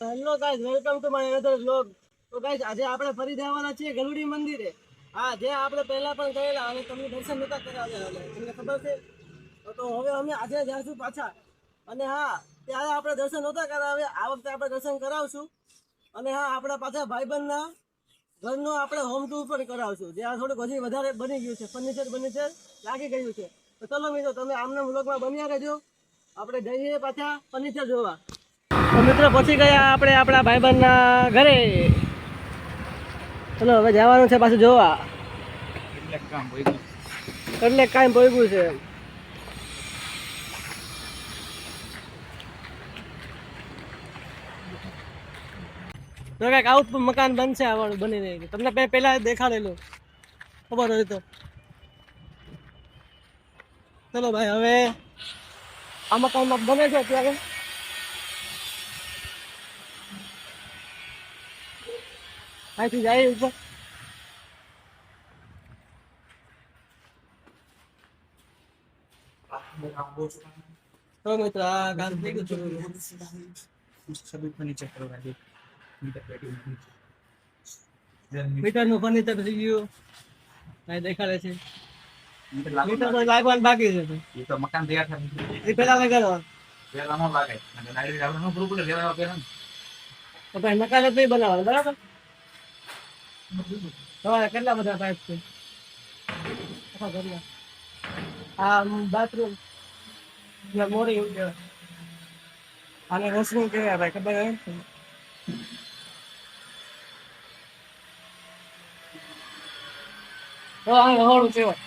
Hello guys, welcome to my other vlog. તો guys, આજે આપણે ફરી જવાના છીએ ગલુડી મંદિરે. હા, જે આપણે પહેલા પણ ગયેલા અને તમને દર્શન નતા કરાવ્યા. તમને ખબર છે? તો હવે અમે આજે જઈશું પાછા. અને હા, ત્યારે આપણે દર્શન નતા કરાવ્યા. આ વખતે આપણે દર્શન કરાવશું. અને હા, આપણા પાછા ભાઈબંધના ઘરનો આપણે હોમ ટૂર પણ કરાવશું. જે આ થોડુંક હજી વધારે બની ગયું છે. ફર્નિચર લાગી ગયું છે. તો ચલો મિત્રો, તમે આમના વ્લોગમાં બન્યા રહેજો. આપણે જઈએ પાછા ફર્નિચર જોવા. તો મિત્રો, પહોંચી ગયા આપણે આપણા ભાઈબંધના ઘરે. ચલો હવે જવાનું છે પાછું જોવા. એટલે કાંઈ ભોગવું છે. તો કંઈક આવું પણ મકાન બનશે, આવવાનું બની રહી. તમને પહેલા દેખાડેલું ખબર હોય તો. ચલો ભાઈ, હવે આ મકાનમાં બને છે અત્યારે. અહીંથી જાય ઉપર. તો મિત્રો, આ ગામ થઈ ગયું મીટરનું ફર્નિચર થઈ ગયું. અહીં દેખાડે છે મીટર તો લાગવાનું બાકી છે. એ તો મકાન તૈયાર થાય એ પેલા લગાડવા પેલા નો લાગે અને ડાયરેક્ટ આપણે નો પૂરું પડે લેવા પેલા તો ભાઈ મકાન જ નહીં બનાવવાનું, બરાબર? તમારે કેટલા બધા પાઇપ છે આખા ઘરના? આ બાથરૂમ મોરી આને વોશરૂમ કહેવાય ભાઈ, ખબર હે? તો આ રહોડું કહેવાય.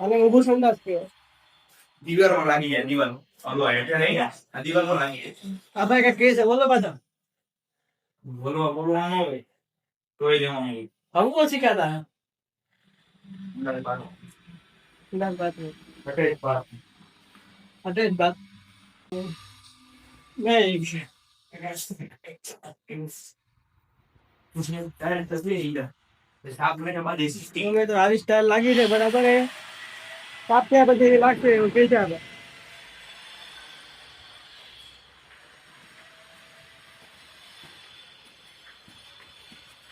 અને ઊભું સંડાસ કહેવાય. દીવારમાં લાગી જાય દીવાલ ઓલો હેઠે રહી ગયા આ દીવાલમાં લાગી જાય આ ભાઈ કઈ કે છે બોલો પાછા. બોલવા ન હોય તોય દેવાનું હોય हमको सिखाता है અંદાજે બાર डाल बात में અટેચ બાર अटैच बात नहीं. उसने टायर तस्वीर ही साफ में के बाद देसी स्टिक तुम्हें तो આવી સ્ટાઇલ લાગી છે બરાબર હે. કાપ્યા પછી લાગશે એવું કહે છે આપણે.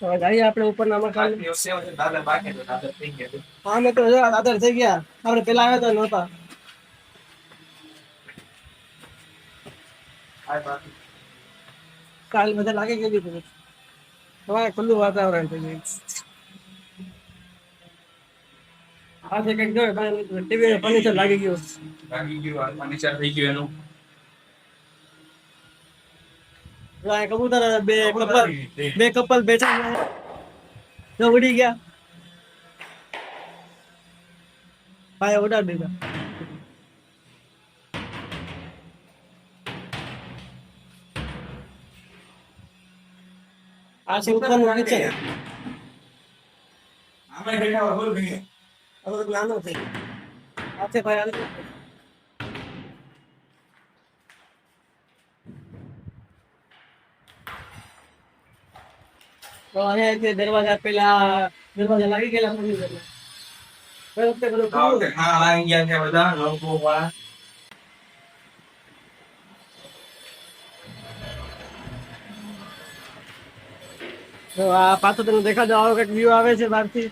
તો જઈએ આપણે ઉપરના મકાન. દાદર બાકી તો દાદર થઈ ગયા હા, મેં તો દાદર થઈ ગયા. આપણે પેલા આવ્યા તો નહોતા. આ બાકી કાલ બધા લાગી ગયેલી છે. તમારે ખુલ્લું વાતાવરણ થઈ ગયું. આ છે કંઈક જોયે ટીવી ફર્નિચર લાગી ગયું. ફર્નિચર થઈ ગયું એનું કબૂતર બે કપલ બેઠા જો ઉડી ગયા. ભાઈ ઉડાડી દીધા. આ છે ઉપરનું કિચન. આમાં બેઠા બોલ ગઈ હવે નાનો છે. આ છે ભાઈ અંદર. તો અહીંયા દરવાજા પેલા દરવાજા લાગી ગયેલા ફર્નિચરના. કઈ વખતે બધું ખુલ્લું. ખાના લાગી ગયા છે બધા લોકો વાળા તો આ પાછો તમને દેખાડો, આવો કંઈક વ્યૂ આવે છે બહારથી.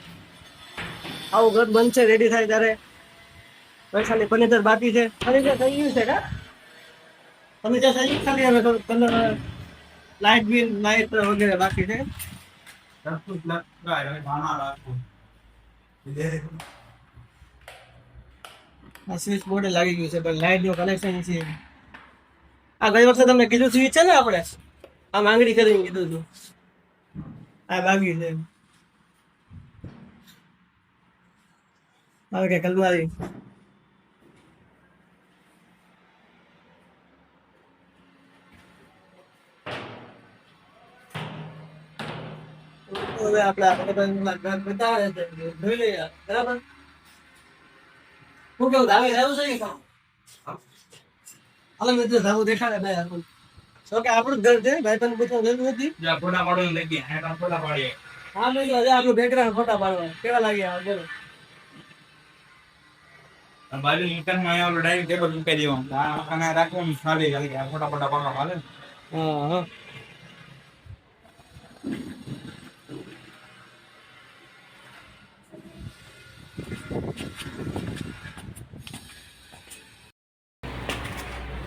આવું ઘર બનશે રેડી થાય ત્યારે. પૈસાની ફર્નિચર બાકી છે. ફર્નિચર થઈ ગયું છે કા? ફર્નિચર થઈ ગયું, ખાલી હવે કલર લાઇટ બિલ લાઇટ વગેરે બાકી છે. આ સ્વિચ બોર્ડ લાગી ગયું છે પણ લાઇટ નું કનેક્શન છે. આ ગઈ વખતે તમને કીધું સ્વિચ છે ને આપણે આ માંગણી કરીને કીધું હતું. આ બાકી છે. હવે કે કલમારી હવે આપણે આ બધા ઘર બતાવે છે જોઈ લઈએ બરાબર હું કેવું ધાવે રહેવું છે કે કામ હાલો મિત્રો ધાવું દેખાડે ભાઈ આપણું તો કે આપણું જ ઘર છે ભાઈ તને પૂછવા જરૂર નથી જ્યાં ફોટા પાડવાનું લઈ ગયા હે કામ ફોટા પાડીએ હા મેં કીધું, હજી આપણું બેકગ્રાઉન્ડ ફોટા પાડવા કેવા લાગ્યા બોલો અને બાજુ મકાનમાં અહીંયા ઓલું ડાઇનિંગ ટેબલ મૂકી દેવાનું આ મકાન રાખવાનું ખાલી ખાલી આ ફોટા ફોટા પાડવા હાલે હા હા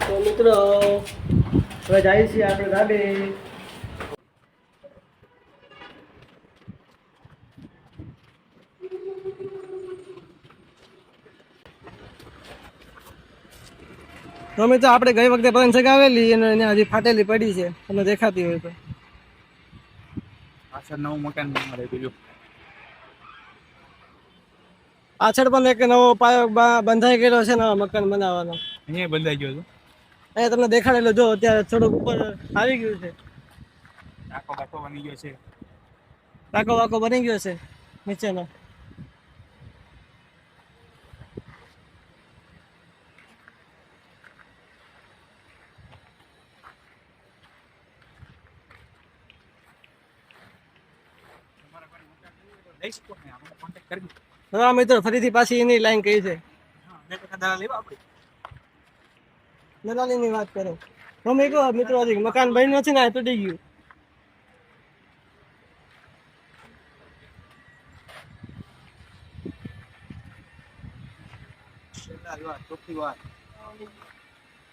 તો મિત્રો હવે જાય છીએ આપણે ધાબે તો મિત્રો આપણે ગઈ વખતે પતંગ ચગાવેલી અને એને હજી ફાટેલી પડી છે તમને દેખાતી હોય તો પાછળ નવું મકાન બનાવે બીજું પાછળ પણ એક નવો પાયો બંધાઈ ગયેલો છે નવો મકાન બનાવવાનો અહીંયા બંધાઈ ગયો અહીંયા તમને દેખાડેલો જો અત્યારે થોડુંક ઉપર આવી ગયું છે આખો બાખો બની ગયો છે ટાંકો વાકો બની ગયો છે નીચેનો લઈ શકો ને આપણે કોન્ટેક્ટ કરી હા મિત્રો ફરીથી પાછી એની લાઈન કઈ છે હા મેં તો દાડા લેવા આપણે નલાલીની વાત કરો તો મેં કહો મિત્રો હજી મકાન બન્યું નથી ને આ તૂટી ગયું ચોખ્ખી વાત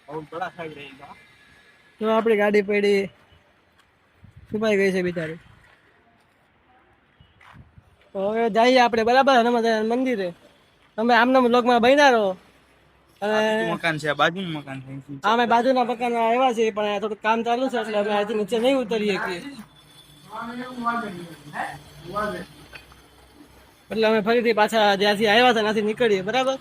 બહુ બડા ખાઈ રહી છે તો આપણી ગાડી પડી છુપાઈ ગઈ છે બિચારી તો હવે જઈએ આપણે બરાબર હનુમાન મંદિરે તમે આમના બ્લોગમાં બન્યા રહો અને મકાન છે બાજુનું મકાન છે અમે બાજુના મકાન આવ્યા છીએ પણ થોડું કામ ચાલુ છે એટલે અમે હજી નીચે નહીં ઉતરીએ છીએ એટલે અમે ફરીથી પાછા જ્યાંથી આવ્યા હતા ત્યાંથી નીકળીએ બરાબર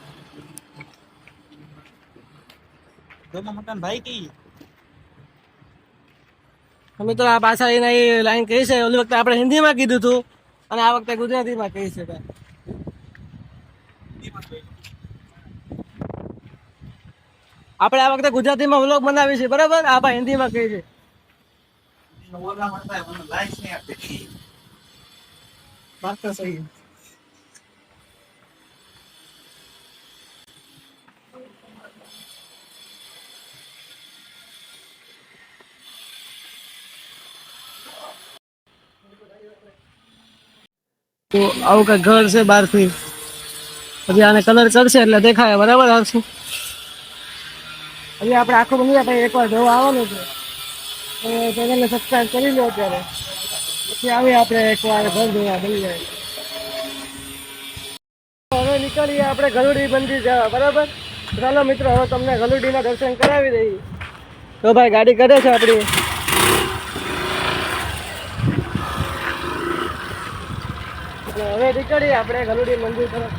મકાન ભાઈ કઈ અમે તો આ પાછા એના એ લાઈન કહી છે ઓલી વખતે આપણે હિન્દીમાં કીધું હતું અને આ વખતે ગુજરાતીમાં કહી છે આપણે આ વખતે ગુજરાતીમાં વ્લોગ બનાવી છે બરાબર આ ભાઈ હિન્દીમાં કહી છે વાત તો સહી તો આવું કઈ ઘર છે બહારથી પછી આને કલર કરશે એટલે દેખાય બરાબર આવશે હજી આપણે આખું બની જાય એકવાર જોવા આવવાનું છે ચેનલને સબસ્ક્રાઈબ કરી લો અત્યારે પછી આવીએ આપણે એકવાર ઘર જોવા બની જાય હવે નીકળીએ આપણે ગલુડી મંદિર જવા બરાબર ચાલો મિત્રો હવે તમને ગલુડીના દર્શન કરાવી દઈએ તો ભાઈ ગાડી કરે છે આપણી હવે નીકળીએ આપણે ગલુડી મંદિર તરફ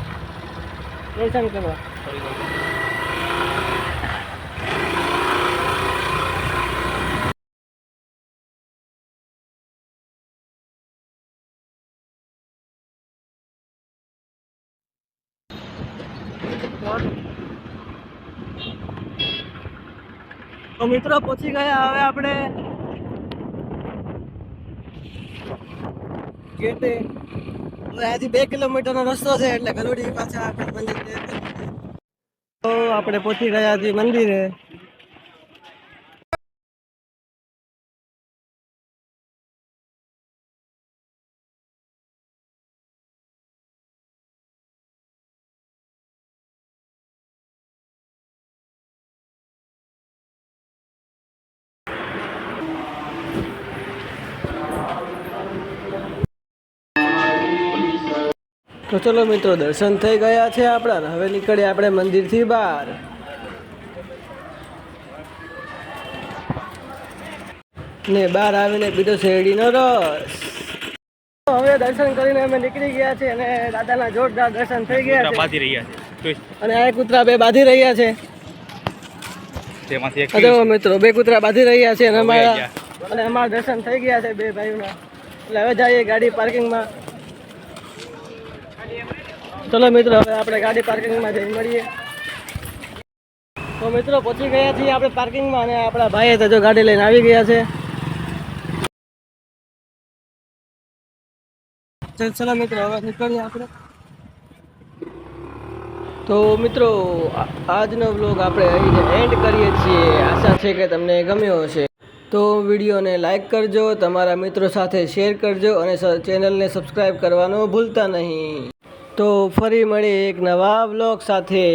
દર્શન કરવા તો મિત્રો પહોંચી ગયા હવે આપણે ગેટે હવે આથી 2 કિલોમીટરનો રસ્તો છે એટલે ગલુડી પાછા આપણે મંદિર તો આપણે પહોંચી ગયા છીએ મંદિરે તો ચલો મિત્રો દર્શન થઈ ગયા છે આપણા હવે નીકળીએ આપણે મંદિરથી બહાર ને બહાર આવીને પીધો શેરડીનો રસ હવે દર્શન કરીને અમે નીકળી ગયા છે અને દાદાના જોરદાર દર્શન થઈ ગયા છે બાંધી રહ્યા છે અને આ કૂતરા બે બાંધી રહ્યા છે તેમાંથી એક મિત્રો બે કૂતરા બાંધી રહ્યા છે અને અમારા દર્શન થઈ ગયા છે બે ભાઈઓના એટલે હવે જઈએ ગાડી પાર્કિંગમાં. ચલો મિત્રો હવે આપણે ગાડી પાર્કિંગમાં જઈને મળીએ. તો મિત્રો પહોંચી ગયા છીએ આપણે પાર્કિંગમાં અને આપણા ભાઈએ તો જો ગાડી લઈને આવી ગયા છે. ચલો મિત્રો હવે નીકળીએ આપણે. તો મિત્રો આજનો વ્લોગ આપણે અહીં એન્ડ કરીએ છીએ. આશા છે કે તમને ગમ્યો હશે. તો વિડીયોને લાઈક કરજો, તમારા મિત્રો સાથે શેર કરજો અને ચેનલને સબસ્ક્રાઈબ કરવાનું ભૂલતા નહીં. તો ફરી મળીએ એક નવા વ્લોગ સાથે.